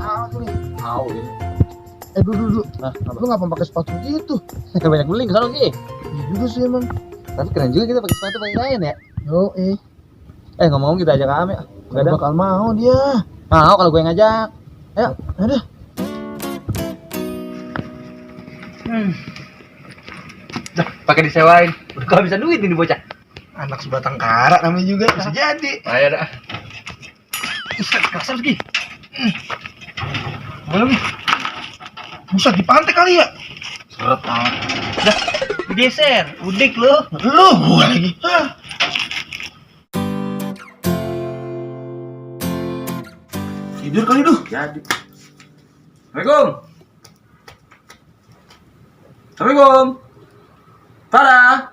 amat nih. Tahu ya. Dulu. Nah, Lu ngapa pakai sepatu gitu? banyak beling ke sana sih. Iya juga sih emang. Tapi keren juga kita pakai sepatu pakai kain ya. Yo, Ngomong kita ajak Ame. gak bakal mau dia. Mau kalau gue yang ngajak. Ayo. Ada. Dah, pakai disewain. Udah kehabisan duit ini bocah. Anak sebatang kara namanya juga bisa jadi. Ayo dah. Kasar lagi. Boleh nih. Buset di pantai kali ya? Seret amat. Dah, digeser. Udik lu. Lu gua lagi. Hah. Tidur kali tuh. Jadi. Assalamualaikum. Assalamualaikum. Tada.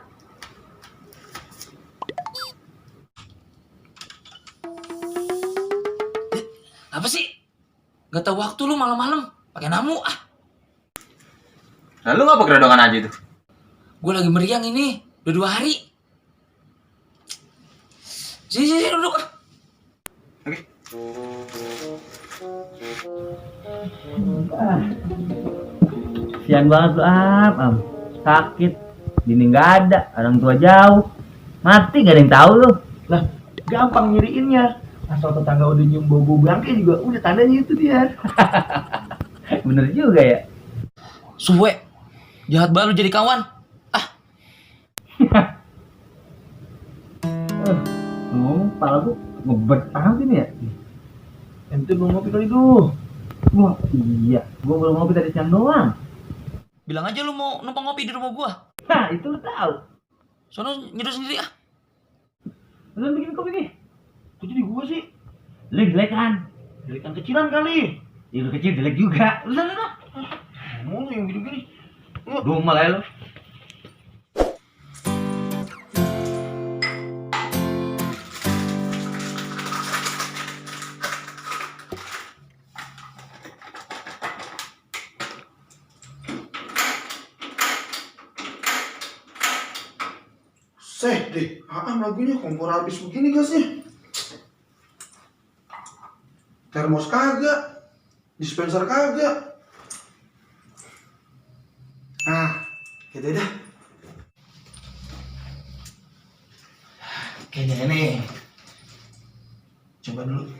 Apa sih? Gak tau waktu lu malam-malam pakai namu ah. Lalu ngapa gerodokan aja tuh? Gue lagi meriang ini udah 2 hari. Sini duduk ah. Oke. Sian banget lu am. Sakit, bini nggak ada, orang tua jauh, mati gak ada yang tahu lu. Lah, gampang nyiriinnya. Asal tetangga udah nyium bau bangke juga udah tandanya itu dia. Bener juga ya. Suwe, jahat banget lu jadi kawan. Ah, Ngomong kepala gua ngebet amat ini ya. Ente belum ngopi kali tuh. Wah iya, gua belum ngopi tadi siang doang. bilang aja lu mau numpang ngopi di rumah gua. Hah, itu lu tahu. Sono nyeduh sendiri ah. Lu bikin kopi nih. Kok jadi gua sih? Lu jelek kan? Jelekan kecilan kali. Ya lu kecil jelek juga. Lu sana. Mulu yang gini-gini. Rumah lah ya lu. Seh deh, lagunya kompor habis begini gasnya. Termos kagak, dispenser kagak. Gitu dah. Kayaknya nih. Coba dulu.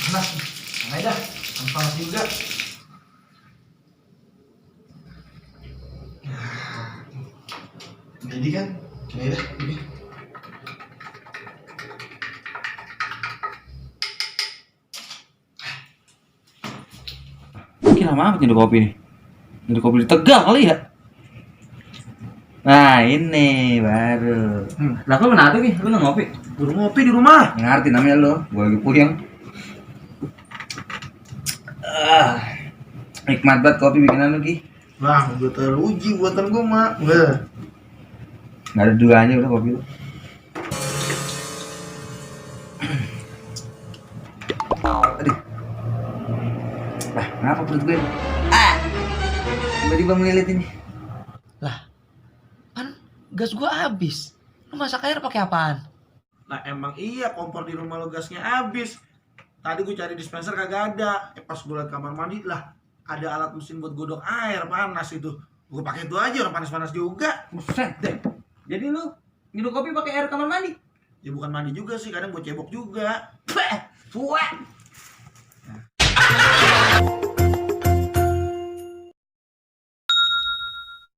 Panas. Ayo dah, panas juga. Jadi kan, ini dah, ini. Mungkin lama amat nyeduh kopi nih. Nyeduh kopi di Tegal kali ya. Nah ini baru. Lah lu mana tuh nih? Lu nggak ngopi? Baru ngopi di rumah. Ngerti namanya lu. Gua lagi puyeng. Nikmat banget kopi bikinan lu Ki. Bang, gue teruji buatan gue mak. Nggak ada duanya udah kopi lu. Aduh. Lah, kenapa perut gue? Tiba-tiba melilit ini. Lah, kan gas gua habis. Lu masak air pakai apaan? Nah emang iya kompor di rumah lo gasnya habis. Tadi gue cari dispenser kagak ada. Pas gue liat kamar mandi lah ada alat mesin buat godok air panas itu. Gue pakai itu aja, orang panas-panas juga. Buset deh. Jadi lu nyeduh kopi pakai air kamar mandi? Ya bukan mandi juga sih, kadang buat cebok juga. Suwe.